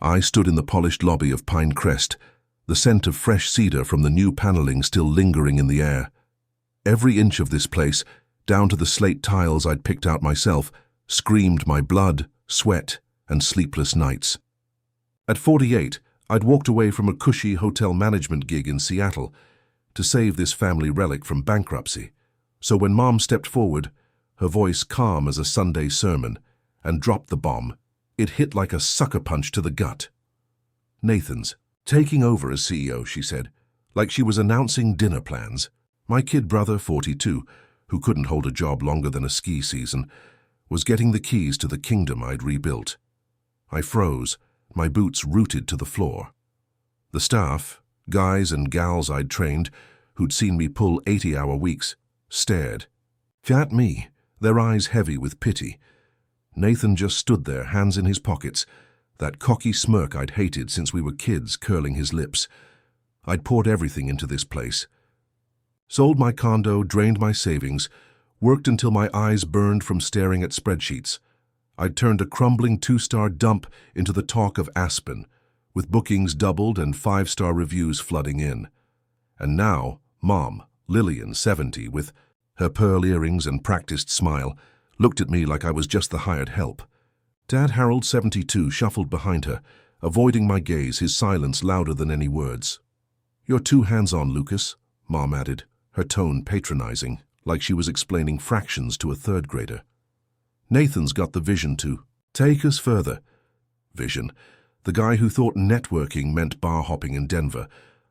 I stood in the polished lobby of Pine Crest, the scent of fresh cedar from the new paneling still lingering in the air. Every inch of this place, down to the slate tiles I'd picked out myself, screamed my blood, sweat, and sleepless nights. At 48, I'd walked away from a cushy hotel management gig in Seattle to save this family relic from bankruptcy. So when Mom stepped forward, her voice calm as a Sunday sermon, and dropped the bomb, it hit like a sucker punch to the gut. "Nathan's taking over as CEO," she said, like she was announcing dinner plans. My kid brother, 42, who couldn't hold a job longer than a ski season, was getting the keys to the kingdom I'd rebuilt. I froze, my boots rooted to the floor. The staff, guys and gals I'd trained, who'd seen me pull 80-hour weeks, stared. At me, their eyes heavy with pity. Nathan just stood there, hands in his pockets, that cocky smirk I'd hated since we were kids curling his lips. I'd poured everything into this place. Sold my condo, drained my savings, worked until my eyes burned from staring at spreadsheets. I'd turned a crumbling 2-star dump into the talk of Aspen, with bookings doubled and 5-star reviews flooding in. And now, Mom, Lillian, 70, with her pearl earrings and practiced smile, looked at me like I was just the hired help. Dad Harold, 72, shuffled behind her, avoiding my gaze, his silence louder than any words. "You're too hands-on, Lucas," Mom added, her tone patronizing, like she was explaining fractions to a third grader. "Nathan's got the vision to take us further." Vision. The guy who thought networking meant bar hopping in Denver.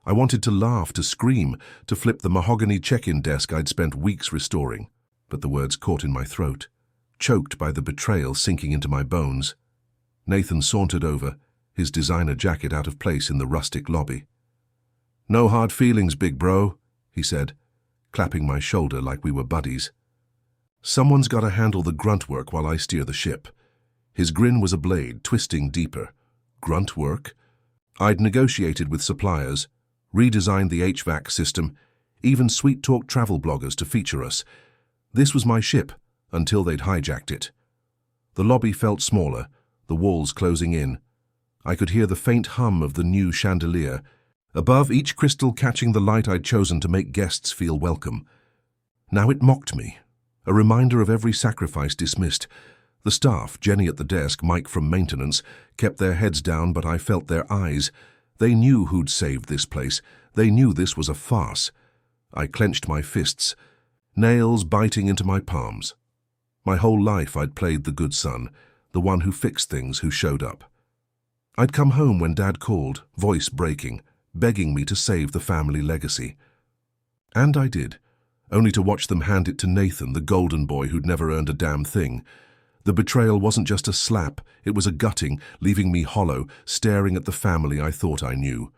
I wanted to laugh, to scream, to flip the mahogany check-in desk I'd spent weeks restoring. But the words caught in my throat, choked by the betrayal sinking into my bones. Nathan sauntered over, his designer jacket out of place in the rustic lobby. "No hard feelings, big bro," he said, clapping my shoulder like we were buddies. "Someone's got to handle the grunt work while I steer the ship." His grin was a blade, twisting deeper. Grunt work? I'd negotiated with suppliers, redesigned the HVAC system, even sweet-talk travel bloggers to feature us. This was my ship, until they'd hijacked it. The lobby felt smaller, the walls closing in. I could hear the faint hum of the new chandelier, above each crystal catching the light I'd chosen to make guests feel welcome. Now it mocked me, a reminder of every sacrifice dismissed. The staff, Jenny at the desk, Mike from maintenance, kept their heads down, but I felt their eyes. They knew who'd saved this place. They knew this was a farce. I clenched my fists, nails biting into my palms. My whole life I'd played the good son, the one who fixed things, who showed up. I'd come home when Dad called, voice breaking, begging me to save the family legacy. And I did, only to watch them hand it to Nathan, the golden boy who'd never earned a damn thing. The betrayal wasn't just a slap, it was a gutting, leaving me hollow, staring at the family I thought I knew.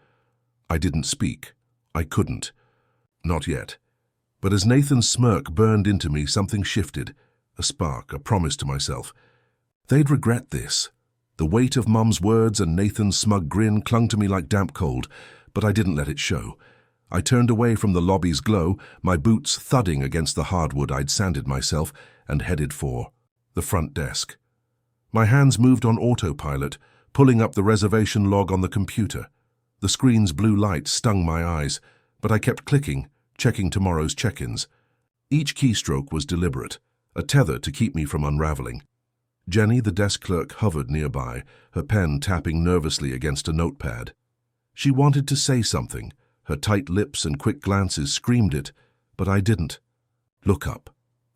I didn't speak. I couldn't. Not yet. But as Nathan's smirk burned into me, something shifted. A spark, a promise to myself. They'd regret this. The weight of Mum's words and Nathan's smug grin clung to me like damp cold, but I didn't let it show. I turned away from the lobby's glow, my boots thudding against the hardwood I'd sanded myself, and headed for the front desk. My hands moved on autopilot, pulling up the reservation log on the computer. The screen's blue light stung my eyes, but I kept clicking, checking tomorrow's check-ins. Each keystroke was deliberate, a tether to keep me from unraveling. Jenny, the desk clerk, hovered nearby, her pen tapping nervously against a notepad. She wanted to say something. Her tight lips and quick glances screamed it, but I didn't. Look up.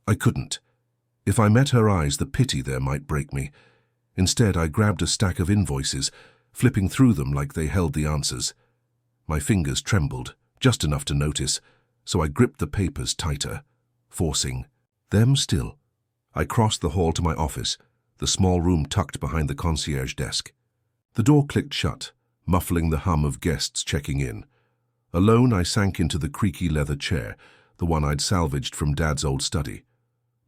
I couldn't. If I met her eyes, the pity there might break me. Instead, I grabbed a stack of invoices, flipping through them like they held the answers. My fingers trembled, just enough to notice, so I gripped the papers tighter, forcing them still. I crossed the hall to my office, the small room tucked behind the concierge desk. The door clicked shut, muffling the hum of guests checking in. Alone, I sank into the creaky leather chair, the one I'd salvaged from Dad's old study.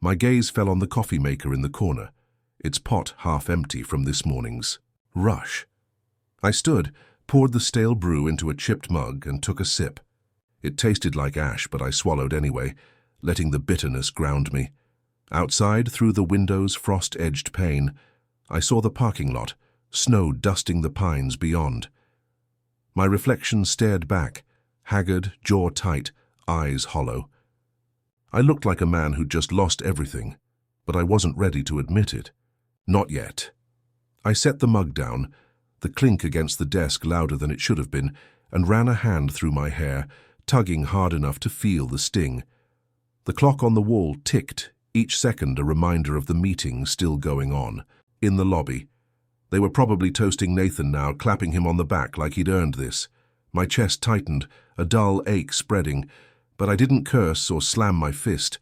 My gaze fell on the coffee maker in the corner, its pot half empty from this morning's rush. I stood, poured the stale brew into a chipped mug, and took a sip. It tasted like ash, but I swallowed anyway, letting the bitterness ground me. Outside, through the window's frost-edged pane, I saw the parking lot, snow dusting the pines beyond. My reflection stared back, haggard, jaw tight, eyes hollow. I looked like a man who'd just lost everything, but I wasn't ready to admit it. Not yet. I set the mug down, the clink against the desk louder than it should have been, and ran a hand through my hair, tugging hard enough to feel the sting. The clock on the wall ticked, each second a reminder of the meeting still going on. In the lobby. They were probably toasting Nathan now, clapping him on the back like he'd earned this. My chest tightened, a dull ache spreading, but I didn't curse or slam my fist.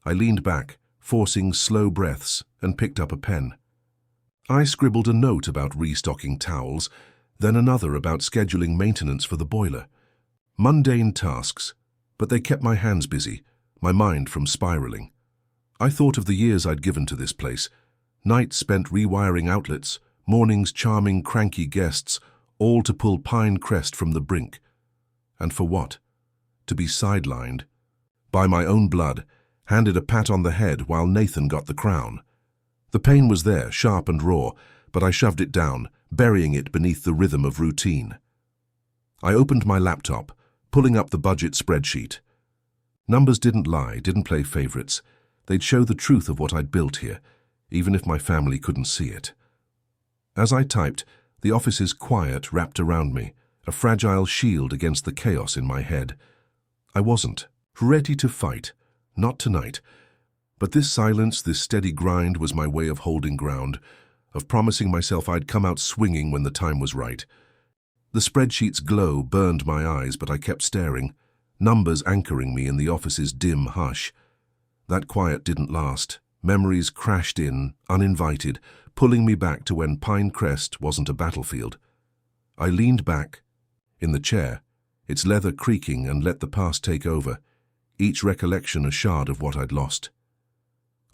I leaned back, forcing slow breaths, and picked up a pen. I scribbled a note about restocking towels, then another about scheduling maintenance for the boiler. Mundane tasks, but they kept my hands busy, my mind from spiraling. I thought of the years I'd given to this place, nights spent rewiring outlets, mornings charming cranky guests, all to pull Pine Crest from the brink. And for what? To be sidelined. By my own blood, handed a pat on the head while Nathan got the crown. The pain was there, sharp and raw, but I shoved it down, burying it beneath the rhythm of routine. I opened my laptop, pulling up the budget spreadsheet. Numbers didn't lie, didn't play favorites. They'd show the truth of what I'd built here, even if my family couldn't see it. As I typed, the office's quiet wrapped around me, a fragile shield against the chaos in my head. I wasn't ready to fight, not tonight. But this silence, this steady grind was my way of holding ground, of promising myself I'd come out swinging when the time was right. The spreadsheet's glow burned my eyes, but I kept staring, numbers anchoring me in the office's dim hush. That quiet didn't last. Memories crashed in, uninvited, pulling me back to when Pine Crest wasn't a battlefield. I leaned back, in the chair, its leather creaking, and let the past take over, each recollection a shard of what I'd lost.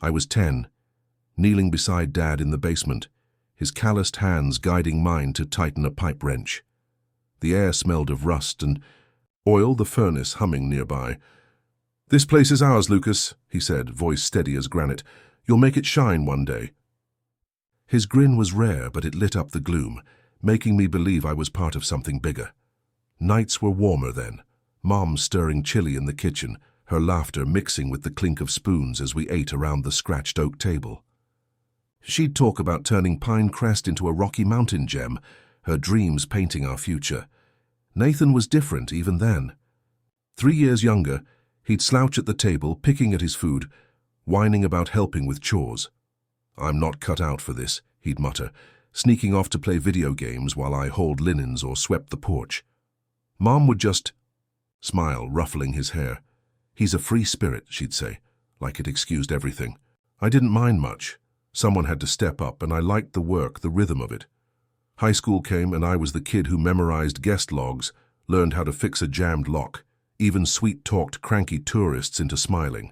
I was 10, kneeling beside Dad in the basement, his calloused hands guiding mine to tighten a pipe wrench. The air smelled of rust and oil, the furnace humming nearby. "This place is ours, Lucas," he said, voice steady as granite. "You'll make it shine one day." His grin was rare, but it lit up the gloom, making me believe I was part of something bigger. Nights were warmer then, Mom stirring chili in the kitchen, her laughter mixing with the clink of spoons as we ate around the scratched oak table. She'd talk about turning Pine Crest into a Rocky Mountain gem, her dreams painting our future. Nathan was different even then. 3 years younger, he'd slouch at the table, picking at his food, whining about helping with chores. "I'm not cut out for this," he'd mutter, sneaking off to play video games while I hauled linens or swept the porch. Mom would just smile, ruffling his hair. "He's a free spirit," she'd say, like it excused everything. I didn't mind much. Someone had to step up, and I liked the work, the rhythm of it. High school came, and I was the kid who memorized guest logs, learned how to fix a jammed lock, even sweet-talked cranky tourists into smiling.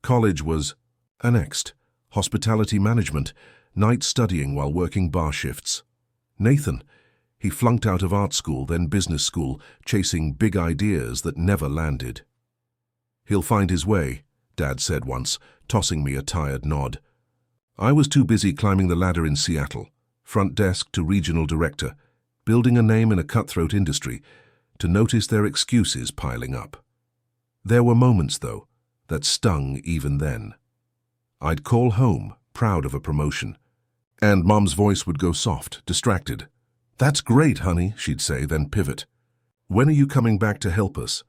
College was annexed, hospitality management, night studying while working bar shifts. Nathan, he flunked out of art school, then business school, chasing big ideas that never landed. "He'll find his way," Dad said once, tossing me a tired nod. I was too busy climbing the ladder in Seattle, front desk to regional director, building a name in a cutthroat industry, to notice their excuses piling up. There were moments, though, that stung even then. I'd call home, proud of a promotion, and Mom's voice would go soft, distracted. "That's great, honey," she'd say, then pivot. "When are you coming back to help us?"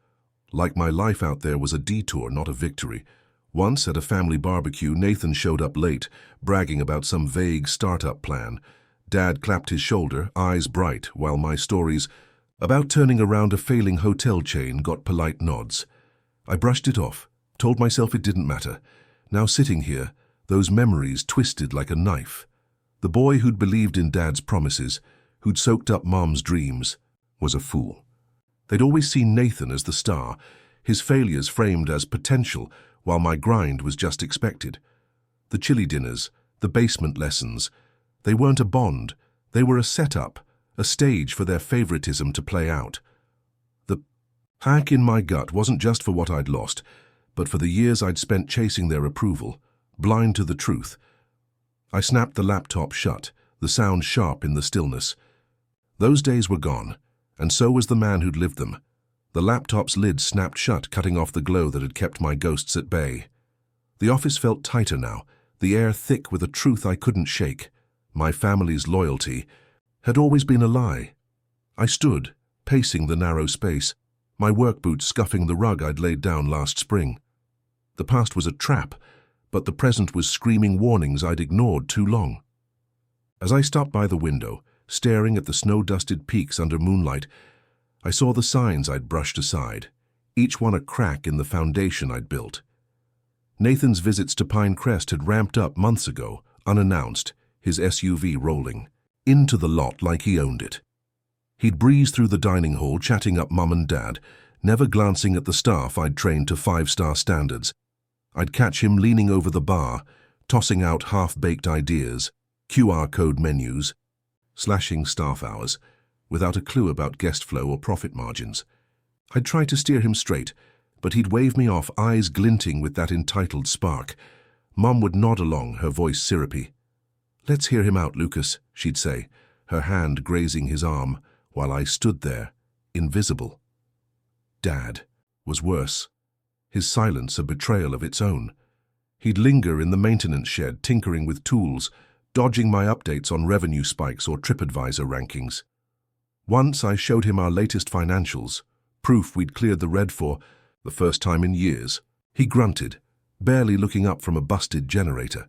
Like my life out there was a detour, not a victory. Once, at a family barbecue, Nathan showed up late, bragging about some vague startup plan. Dad clapped his shoulder, eyes bright, while my stories about turning around a failing hotel chain got polite nods. I brushed it off, told myself it didn't matter. Now sitting here, those memories twisted like a knife. The boy who'd believed in Dad's promises, who'd soaked up Mom's dreams, was a fool. They'd always seen Nathan as the star, his failures framed as potential, while my grind was just expected. The chili dinners, the basement lessons, they weren't a bond, they were a setup, a stage for their favoritism to play out. The hack in my gut wasn't just for what I'd lost, but for the years I'd spent chasing their approval, blind to the truth. I snapped the laptop shut, the sound sharp in the stillness. Those days were gone, and so was the man who'd lived them. The laptop's lid snapped shut, cutting off the glow that had kept my ghosts at bay. The office felt tighter now, the air thick with a truth I couldn't shake. My family's loyalty had always been a lie. I stood, pacing the narrow space, my work boots scuffing the rug I'd laid down last spring. The past was a trap, but the present was screaming warnings I'd ignored too long. As I stopped by the window, staring at the snow-dusted peaks under moonlight, I saw the signs I'd brushed aside, each one a crack in the foundation I'd built. Nathan's visits to Pine Crest had ramped up months ago, unannounced, his SUV rolling, into the lot like he owned it. He'd breeze through the dining hall chatting up Mum and Dad, never glancing at the staff I'd trained to 5-star standards. I'd catch him leaning over the bar, tossing out half-baked ideas, QR code menus, slashing staff hours, without a clue about guest flow or profit margins. I'd try to steer him straight, but he'd wave me off, eyes glinting with that entitled spark. Mum would nod along, her voice syrupy. "Let's hear him out, Lucas," she'd say, her hand grazing his arm, while I stood there, invisible. Dad was worse. His silence a betrayal of its own. He'd linger in the maintenance shed, tinkering with tools, dodging my updates on revenue spikes or TripAdvisor rankings. Once I showed him our latest financials, proof we'd cleared the red for the first time in years. He grunted, barely looking up from a busted generator.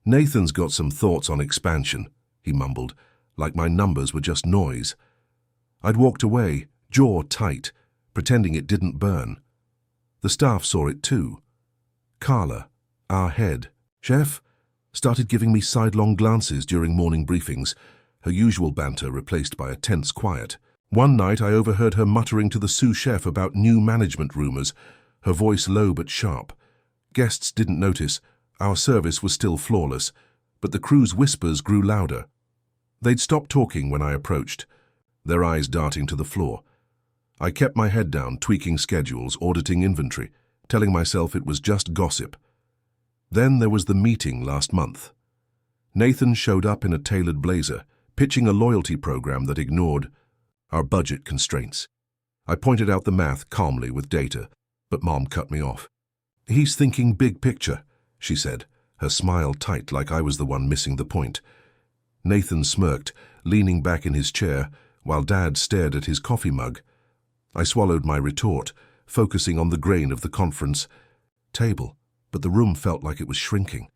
"Nathan's got some thoughts on expansion," he mumbled, like my numbers were just noise. I'd walked away, jaw tight, pretending it didn't burn. The staff saw it too. Carla, our head chef, started giving me sidelong glances during morning briefings, her usual banter replaced by a tense quiet. One night I overheard her muttering to the sous chef about new management rumors, her voice low but sharp. Guests didn't notice, our service was still flawless, but the crew's whispers grew louder. They'd stopped talking when I approached, their eyes darting to the floor. I kept my head down, tweaking schedules, auditing inventory, telling myself it was just gossip. Then there was the meeting last month. Nathan showed up in a tailored blazer, pitching a loyalty program that ignored our budget constraints. I pointed out the math calmly with data, but Mom cut me off. "He's thinking big picture," she said, her smile tight like I was the one missing the point. Nathan smirked, leaning back in his chair, while Dad stared at his coffee mug. I swallowed my retort, focusing on the grain of the conference table, but the room felt like it was shrinking.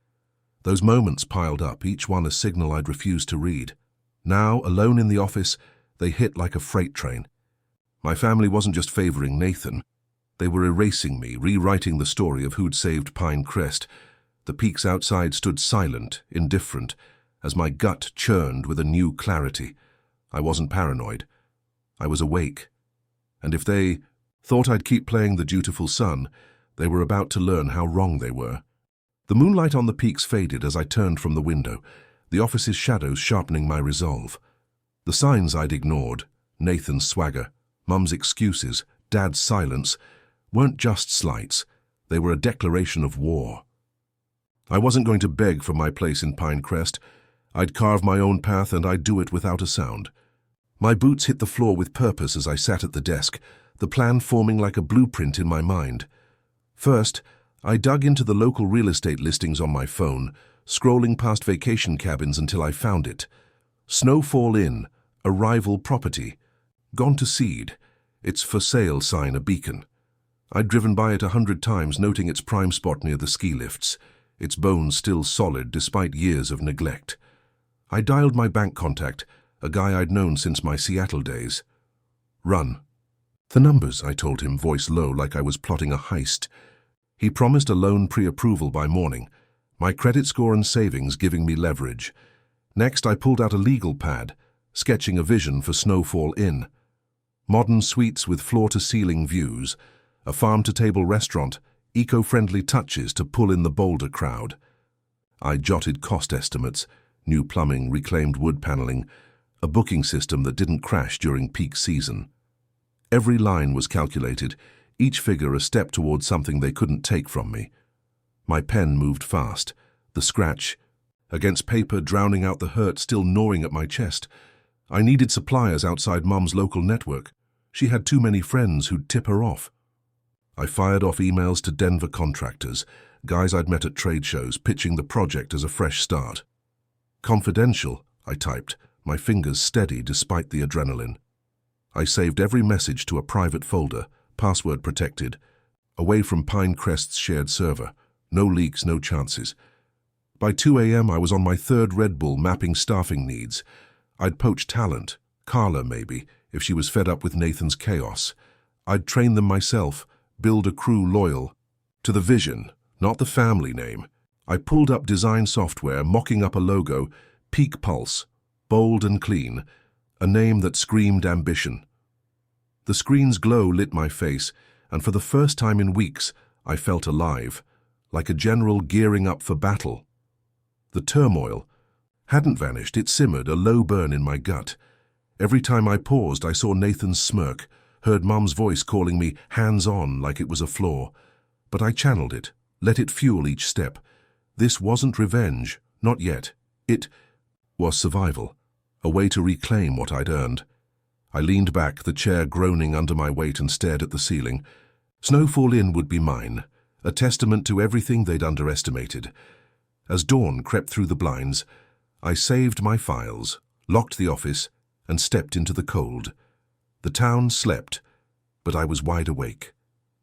Those moments piled up, each one a signal I'd refused to read. Now, alone in the office, they hit like a freight train. My family wasn't just favoring Nathan. They were erasing me, rewriting the story of who'd saved Pine Crest. The peaks outside stood silent, indifferent, as my gut churned with a new clarity. I wasn't paranoid. I was awake. And if they thought I'd keep playing the dutiful son, they were about to learn how wrong they were. The moonlight on the peaks faded as I turned from the window, the office's shadows sharpening my resolve. The signs I'd ignored, Nathan's swagger, Mum's excuses, Dad's silence, weren't just slights. They were a declaration of war. I wasn't going to beg for my place in Pine Crest. I'd carve my own path, and I'd do it without a sound. My boots hit the floor with purpose as I sat at the desk, the plan forming like a blueprint in my mind. First, I dug into the local real estate listings on my phone, scrolling past vacation cabins until I found it. Snowfall Inn, a rival property. Gone to seed, its for sale sign a beacon. I'd driven by it 100 times, noting its prime spot near the ski lifts, its bones still solid despite years of neglect. I dialed my bank contact, a guy I'd known since my Seattle days. "Run." "The numbers," I told him, voice low like I was plotting a heist. He promised a loan pre-approval by morning, my credit score and savings giving me leverage. Next, I pulled out a legal pad, sketching a vision for Snowfall Inn. Modern suites with floor-to-ceiling views, a farm-to-table restaurant, eco-friendly touches to pull in the bolder crowd. I jotted cost estimates, new plumbing, reclaimed wood paneling, a booking system that didn't crash during peak season. Every line was calculated, each figure a step towards something they couldn't take from me. My pen moved fast, the scratch against paper drowning out the hurt still gnawing at my chest. I needed suppliers outside Mum's local network. She had too many friends who'd tip her off. I fired off emails to Denver contractors, guys I'd met at trade shows, pitching the project as a fresh start. Confidential, I typed, my fingers steady despite the adrenaline. I saved every message to a private folder, password protected, away from Pinecrest's shared server. No leaks, no chances. By 2 a.m. I was on my third Red Bull mapping staffing needs. I'd poach talent, Carla maybe, if she was fed up with Nathan's chaos. I'd train them myself, build a crew loyal to the vision, not the family name. I pulled up design software, mocking up a logo, Peak Pulse, bold and clean, a name that screamed ambition. The screen's glow lit my face, and for the first time in weeks, I felt alive, like a general gearing up for battle. The turmoil hadn't vanished, it simmered, a low burn in my gut. Every time I paused, I saw Nathan's smirk, heard Mum's voice calling me hands-on like it was a flaw. But I channeled it, let it fuel each step. This wasn't revenge, not yet. It was survival, a way to reclaim what I'd earned. I leaned back, the chair groaning under my weight, and stared at the ceiling. Snowfall Inn would be mine, a testament to everything they'd underestimated. As dawn crept through the blinds, I saved my files, locked the office, and stepped into the cold. The town slept, but I was wide awake.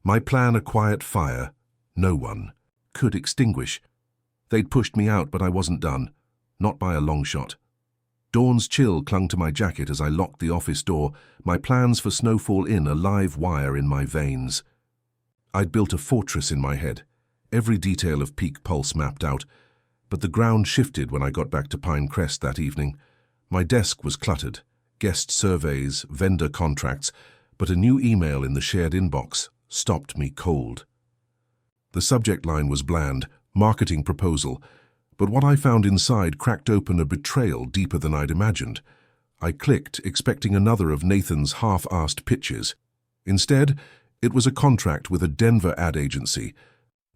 My plan, a quiet fire, no one could extinguish. They'd pushed me out, but I wasn't done, not by a long shot. Dawn's chill clung to my jacket as I locked the office door, my plans for Snowfall Inn a live wire in my veins. I'd built a fortress in my head, every detail of Peak Pulse mapped out, but the ground shifted when I got back to Pinecrest that evening. My desk was cluttered, guest surveys, vendor contracts, but a new email in the shared inbox stopped me cold. The subject line was bland, marketing proposal, but what I found inside cracked open a betrayal deeper than I'd imagined. I clicked, expecting another of Nathan's half-assed pitches. Instead, it was a contract with a Denver ad agency,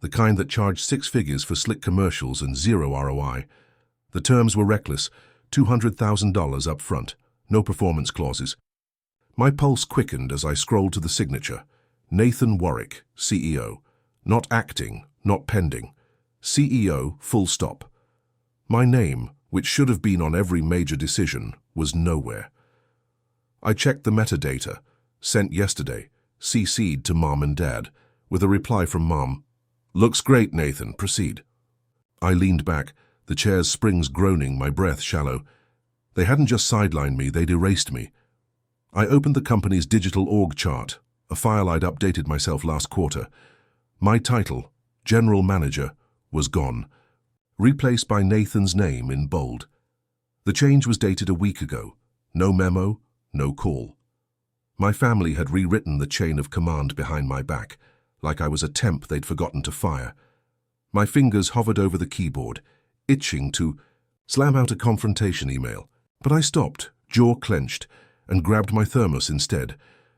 the kind that charged 6 figures for slick commercials and zero ROI. The terms were reckless, $200,000 up front, no performance clauses. My pulse quickened as I scrolled to the signature. Nathan Warwick, CEO. Not acting, not pending. CEO, full stop. My name, which should have been on every major decision, was nowhere. I checked the metadata, sent yesterday, CC'd to Mom and Dad, with a reply from Mom. Looks great, Nathan, proceed. I leaned back, the chair's springs groaning, my breath shallow. They hadn't just sidelined me, they'd erased me. I opened the company's digital org chart, a file I'd updated myself last quarter. My title, General Manager, was gone, replaced by Nathan's name in bold. The change was dated a week ago. No memo, no call. My family had rewritten the chain of command behind my back, like I was a temp they'd forgotten to fire. My fingers hovered over the keyboard, itching to slam out a confrontation email. But I stopped, jaw clenched, and grabbed my thermos instead,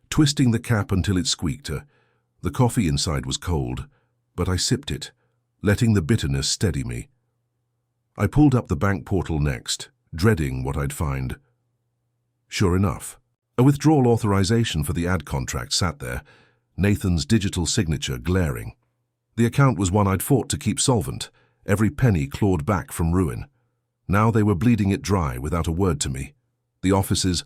twisting the cap until it squeaked. The coffee inside was cold, but I sipped it, letting the bitterness steady me. I pulled up the bank portal next, dreading what I'd find. Sure enough, a withdrawal authorization for the ad contract sat there, Nathan's digital signature glaring. The account was one I'd fought to keep solvent, every penny clawed back from ruin. Now they were bleeding it dry without a word to me. The office's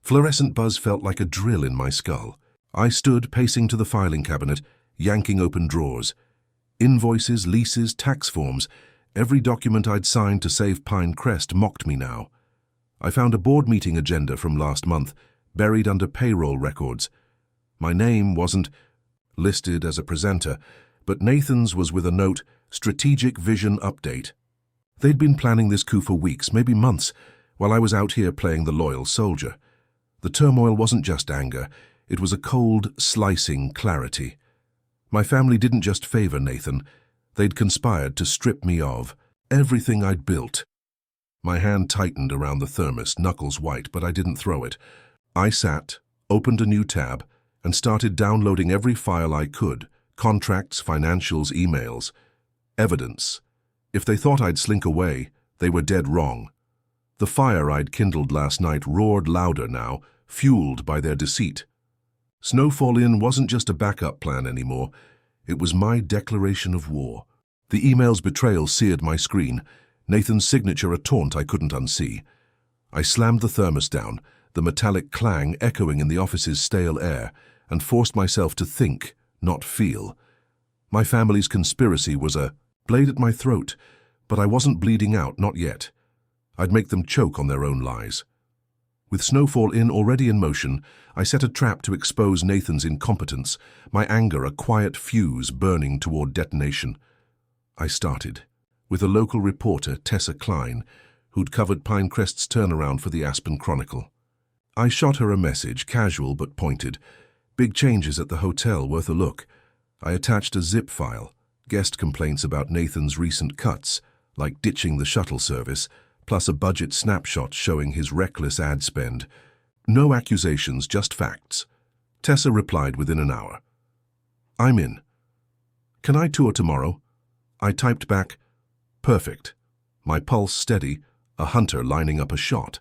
fluorescent buzz felt like a drill in my skull. I stood pacing to the filing cabinet, yanking open drawers. Invoices, leases, tax forms, every document I'd signed to save Pinecrest mocked me now. I found a board meeting agenda from last month, buried under payroll records. My name wasn't listed as a presenter, but Nathan's was with a note, Strategic Vision Update. They'd been planning this coup for weeks, maybe months, while I was out here playing the loyal soldier. The turmoil wasn't just anger, it was a cold, slicing clarity. My family didn't just favor Nathan, they'd conspired to strip me of everything I'd built. My hand tightened around the thermos, knuckles white, but I didn't throw it. I sat, opened a new tab, and started downloading every file I could, contracts, financials, emails. Evidence. If they thought I'd slink away, They were dead wrong. The fire I'd kindled last night roared louder now, fueled by their deceit. Snowfall Inn wasn't just a backup plan anymore. It was my declaration of war. The email's betrayal seared my screen, Nathan's signature a taunt I couldn't unsee. I slammed the thermos down, the metallic clang echoing in the office's stale air, and forced myself to think, not feel. My family's conspiracy was a blade at my throat, but I wasn't bleeding out, not yet. I'd make them choke on their own lies. With Snowfall Inn already in motion, I set a trap to expose Nathan's incompetence, my anger a quiet fuse burning toward detonation. I started, with a local reporter, Tessa Klein, who'd covered Pinecrest's turnaround for the Aspen Chronicle. I shot her a message, casual but pointed. Big changes at the hotel, worth a look. I attached a zip file, guest complaints about Nathan's recent cuts, like ditching the shuttle service, plus a budget snapshot showing his reckless ad spend. No accusations, just facts. Tessa replied within an hour. I'm in. Can I tour tomorrow? I typed back, perfect. My pulse steady, a hunter lining up a shot.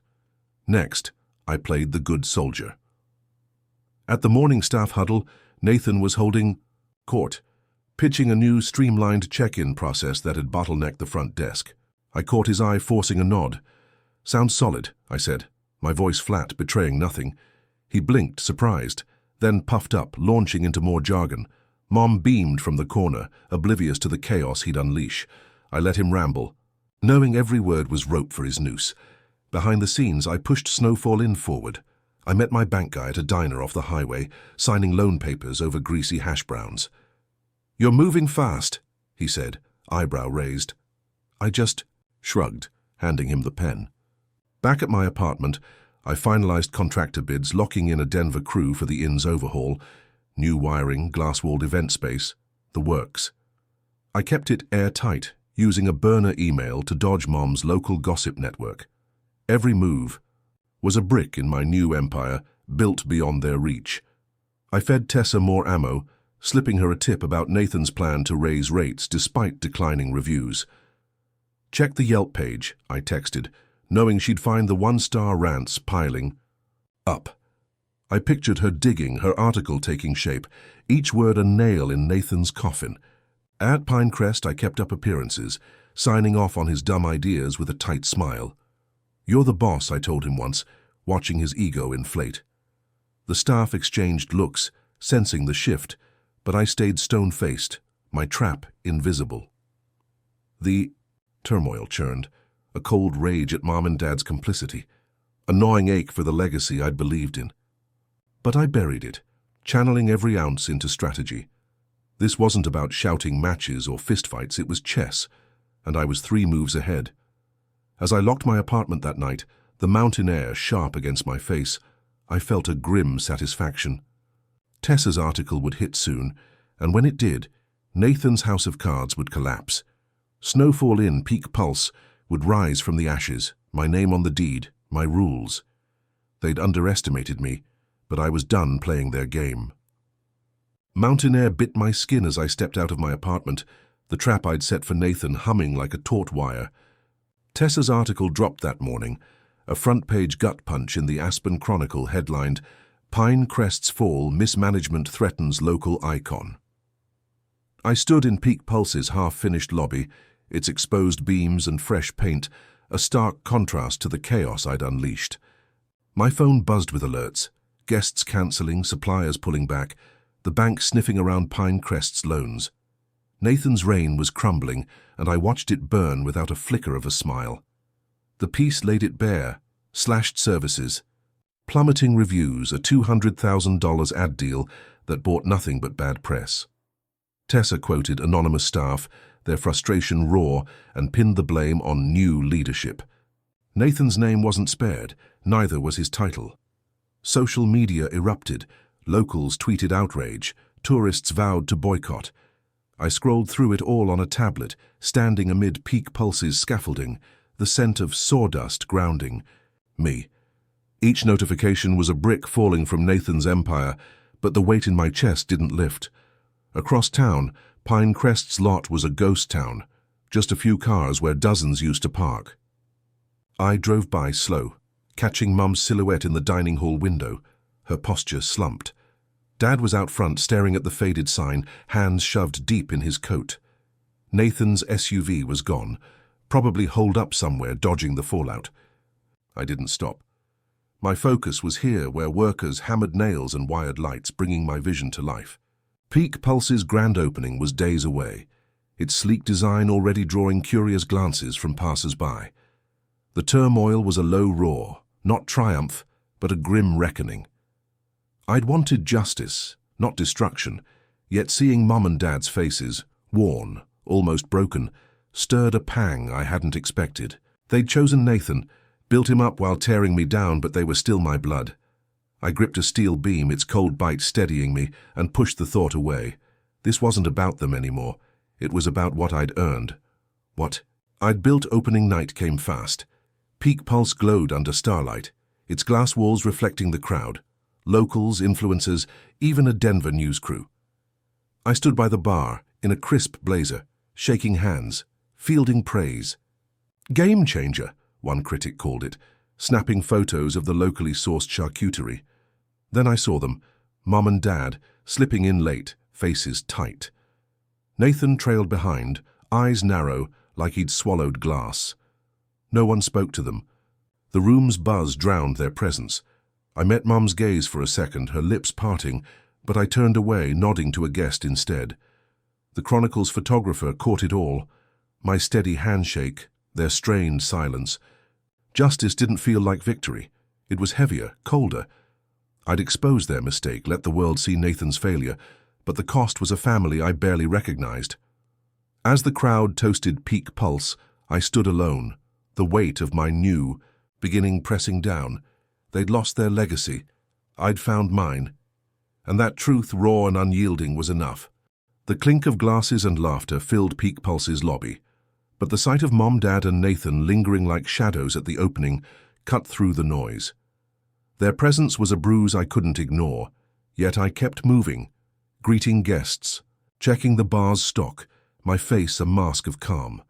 Next, I played the good soldier. At the morning staff huddle, Nathan was holding court, pitching a new streamlined check-in process that had bottlenecked the front desk. I caught his eye forcing a nod. Sounds solid, I said, my voice flat, betraying nothing. He blinked, surprised, then puffed up, launching into more jargon. Mom beamed from the corner, oblivious to the chaos he'd unleash. I let him ramble, knowing every word was rope for his noose. Behind the scenes, I pushed Snowfall Inn forward. I met my bank guy at a diner off the highway, signing loan papers over greasy hash browns. You're moving fast, he said, eyebrow raised. I just shrugged, handing him the pen. Back at my apartment, I finalized contractor bids, locking in a Denver crew for the inn's overhaul, new wiring, glass-walled event space, the works. I kept it airtight, using a burner email to dodge Mom's local gossip network. Every move was a brick in my new empire, built beyond their reach. I fed Tessa more ammo, slipping her a tip about Nathan's plan to raise rates despite declining reviews. Check the Yelp page, I texted, knowing she'd find the one-star rants piling up. I pictured her digging, her article taking shape, each word a nail in Nathan's coffin. At Pinecrest, I kept up appearances, signing off on his dumb ideas with a tight smile. You're the boss, I told him once, watching his ego inflate. The staff exchanged looks, sensing the shift, but I stayed stone-faced, my trap invisible. The turmoil churned, a cold rage at Mom and Dad's complicity, a gnawing ache for the legacy I'd believed in. But I buried it, channeling every ounce into strategy. This wasn't about shouting matches or fistfights, it was chess, and I was 3 moves ahead. As I locked my apartment that night, the mountain air sharp against my face, I felt a grim satisfaction. Tessa's article would hit soon, and when it did, Nathan's house of cards would collapse. Snowfall Inn peak pulse would rise from the ashes, my name on the deed, my rules. They'd underestimated me, but I was done playing their game. Mountain air bit my skin as I stepped out of my apartment, the trap I'd set for Nathan humming like a taut wire. Tessa's article dropped that morning, a front-page gut punch in the Aspen Chronicle headlined, Pinecrest's Fall, Mismanagement Threatens Local Icon. I stood in Peak Pulse's half-finished lobby, its exposed beams and fresh paint, a stark contrast to the chaos I'd unleashed. My phone buzzed with alerts, guests cancelling, suppliers pulling back, the bank sniffing around Pinecrest's loans. Nathan's reign was crumbling, and I watched it burn without a flicker of a smile. The piece laid it bare, slashed services, plummeting reviews, a $200,000 ad deal that bought nothing but bad press. Tessa quoted anonymous staff, their frustration raw, and pinned the blame on new leadership. Nathan's name wasn't spared, neither was his title. Social media erupted, locals tweeted outrage, tourists vowed to boycott. I scrolled through it all on a tablet, standing amid Peak Pulse's scaffolding, the scent of sawdust grounding me. Each notification was a brick falling from Nathan's empire, but the weight in my chest didn't lift. Across town, Pinecrest's lot was a ghost town, just a few cars where dozens used to park. I drove by slow, catching Mum's silhouette in the dining hall window, her posture slumped. Dad was out front staring at the faded sign, hands shoved deep in his coat. Nathan's SUV was gone, probably holed up somewhere dodging the fallout. I didn't stop. My focus was here where workers hammered nails and wired lights, bringing my vision to life. Peak Pulse's grand opening was days away, its sleek design already drawing curious glances from passers-by. The turmoil was a low roar, not triumph, but a grim reckoning. I'd wanted justice, not destruction, yet seeing Mum and Dad's faces, worn, almost broken, stirred a pang I hadn't expected. They'd chosen Nathan, built him up while tearing me down, but they were still my blood. I gripped a steel beam, its cold bite steadying me, and pushed the thought away. This wasn't about them anymore. It was about what I'd earned. What I'd built. Opening night came fast. Peak Pulse glowed under starlight, its glass walls reflecting the crowd. Locals, influencers, even a Denver news crew. I stood by the bar, in a crisp blazer, shaking hands, fielding praise. Game changer, one critic called it, snapping photos of the locally sourced charcuterie. Then I saw them, Mum and Dad, slipping in late, faces tight. Nathan trailed behind, eyes narrow, like he'd swallowed glass. No one spoke to them. The room's buzz drowned their presence. I met Mum's gaze for a second, her lips parting, but I turned away, nodding to a guest instead. The Chronicle's photographer caught it all. My steady handshake, their strained silence. Justice didn't feel like victory. It was heavier, colder. I'd exposed their mistake, let the world see Nathan's failure, but the cost was a family I barely recognized. As the crowd toasted Peak Pulse, I stood alone, the weight of my new beginning pressing down. They'd lost their legacy. I'd found mine. And that truth, raw and unyielding, was enough. The clink of glasses and laughter filled Peak Pulse's lobby, but the sight of Mom, Dad, and Nathan lingering like shadows at the opening cut through the noise. Their presence was a bruise I couldn't ignore, yet I kept moving, greeting guests, checking the bar's stock, my face a mask of calm.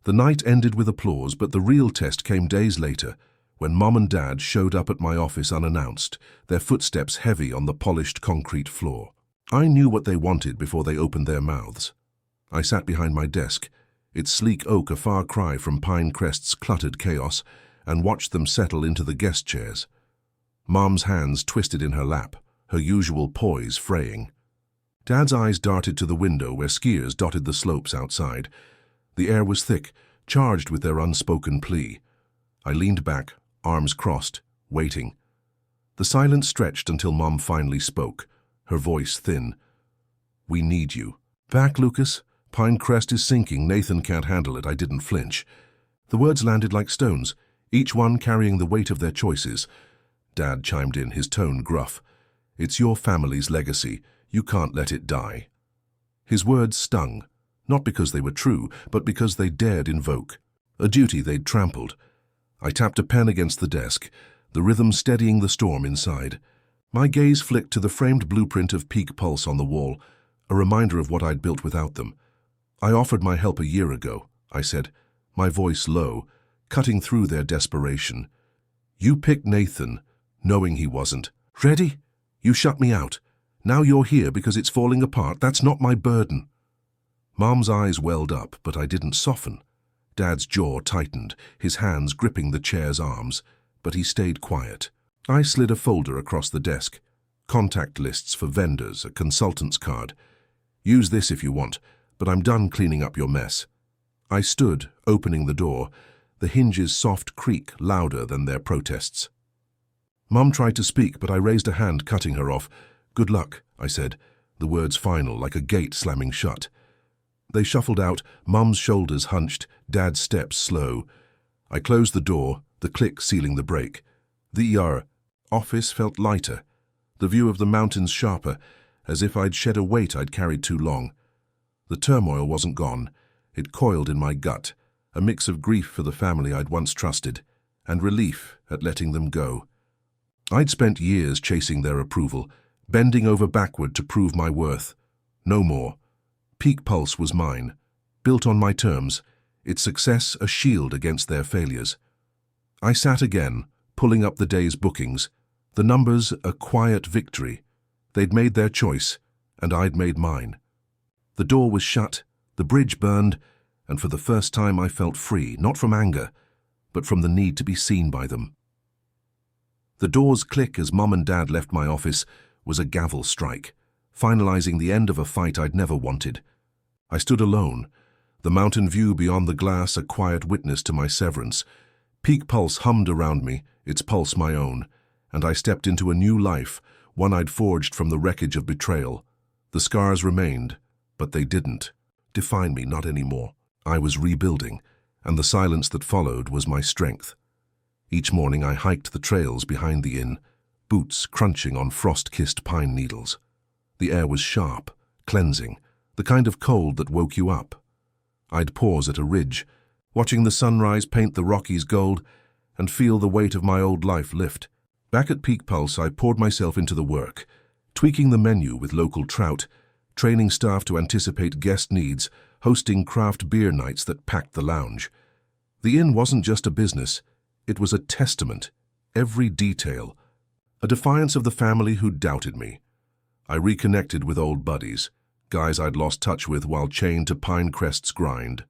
The night ended with applause, but the real test came days later, when Mom and Dad showed up at my office unannounced, their footsteps heavy on the polished concrete floor. I knew what they wanted before they opened their mouths. I sat behind my desk, its sleek oak a far cry from Pinecrest's cluttered chaos, and watched them settle into the guest chairs. Mom's hands twisted in her lap, her usual poise fraying. Dad's eyes darted to the window where skiers dotted the slopes outside. The air was thick, charged with their unspoken plea. I leaned back, arms crossed, waiting. The silence stretched until Mom finally spoke, her voice thin. "We need you." "Back, Lucas. Pinecrest is sinking. Nathan can't handle it." I didn't flinch. The words landed like stones, each one carrying the weight of their choices. Dad chimed in, his tone gruff. "It's your family's legacy. You can't let it die." His words stung, not because they were true, but because they dared invoke a duty they'd trampled. I tapped a pen against the desk, the rhythm steadying the storm inside. My gaze flicked to the framed blueprint of Peak Pulse on the wall, a reminder of what I'd built without them. "I offered my help a year ago," I said, my voice low, cutting through their desperation. "You picked Nathan, knowing he wasn't ready. You shut me out. Now you're here because it's falling apart. That's not my burden." Mom's eyes welled up, but I didn't soften. Dad's jaw tightened, his hands gripping the chair's arms, but he stayed quiet. I slid a folder across the desk. Contact lists for vendors, a consultant's card. "Use this if you want, but I'm done cleaning up your mess." I stood, opening the door, the hinges' soft creak louder than their protests. Mum tried to speak, but I raised a hand, cutting her off. "Good luck," I said, the words final, like a gate slamming shut. They shuffled out, Mum's shoulders hunched, Dad's steps slow. I closed the door, the click sealing the break. The office felt lighter, the view of the mountains sharper, as if I'd shed a weight I'd carried too long. The turmoil wasn't gone. It coiled in my gut, a mix of grief for the family I'd once trusted, and relief at letting them go. I'd spent years chasing their approval, bending over backward to prove my worth. No more. Peak Pulse was mine, built on my terms, its success a shield against their failures. I sat again, pulling up the day's bookings. The numbers a quiet victory. They'd made their choice, and I'd made mine. The door was shut, the bridge burned, and for the first time I felt free, not from anger, but from the need to be seen by them. The door's click as Mum and Dad left my office was a gavel strike, finalizing the end of a fight I'd never wanted. I stood alone, the mountain view beyond the glass a quiet witness to my severance. Peak pulse hummed around me, its pulse my own, and I stepped into a new life, one I'd forged from the wreckage of betrayal. The scars remained, but they didn't define me, not anymore. I was rebuilding, and the silence that followed was my strength. Each morning I hiked the trails behind the inn, boots crunching on frost-kissed pine needles. The air was sharp, cleansing, the kind of cold that woke you up. I'd pause at a ridge, watching the sunrise paint the Rockies gold, and feel the weight of my old life lift. Back at Peak Pulse, I poured myself into the work, tweaking the menu with local trout, training staff to anticipate guest needs, hosting craft beer nights that packed the lounge. The inn wasn't just a business, it was a testament, every detail, a defiance of the family who'd doubted me. I reconnected with old buddies, guys I'd lost touch with while chained to Pinecrest's grind.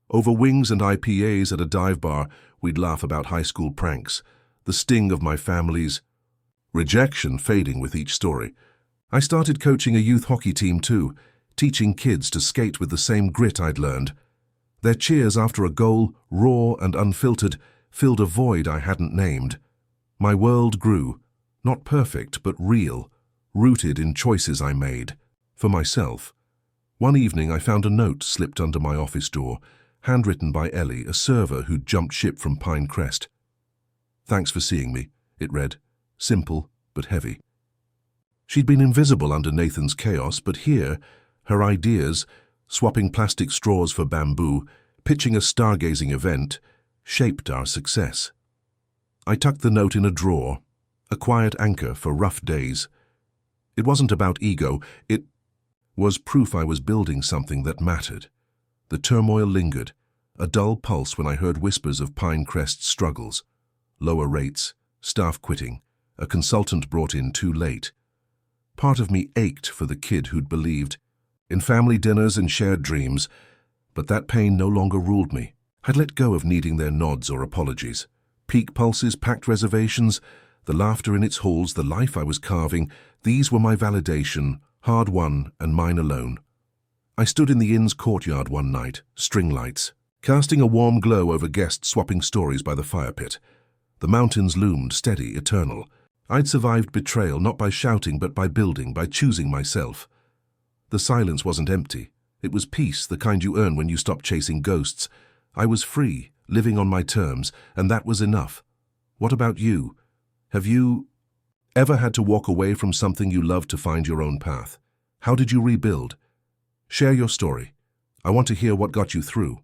Over wings and IPAs at a dive bar, we'd laugh about high school pranks, the sting of my family's rejection fading with each story. I started coaching a youth hockey team too, teaching kids to skate with the same grit I'd learned. Their cheers after a goal, raw and unfiltered, filled a void I hadn't named. My world grew, not perfect but real, rooted in choices I made. For myself. One evening I found a note slipped under my office door, handwritten by Ellie, a server who'd jumped ship from Pinecrest. "Thanks for seeing me," it read, simple but heavy. She'd been invisible under Nathan's chaos, but here, her ideas, swapping plastic straws for bamboo, pitching a stargazing event, shaped our success. I tucked the note in a drawer, a quiet anchor for rough days. It wasn't about ego, it was proof I was building something that mattered. The turmoil lingered, a dull pulse when I heard whispers of Pinecrest's struggles. Lower rates, staff quitting, a consultant brought in too late. Part of me ached for the kid who'd believed in family dinners and shared dreams, but that pain no longer ruled me. I'd let go of needing their nods or apologies. Peak pulses, packed reservations, the laughter in its halls, the life I was carving, these were my validation, hard-won and mine alone. I stood in the inn's courtyard one night, string lights, casting a warm glow over guests swapping stories by the fire pit. The mountains loomed, steady, eternal. I'd survived betrayal not by shouting but by building, by choosing myself. The silence wasn't empty. It was peace, the kind you earn when you stop chasing ghosts. I was free, living on my terms, and that was enough. What about you? Have you ever had to walk away from something you loved to find your own path? How did you rebuild? Share your story. I want to hear what got you through.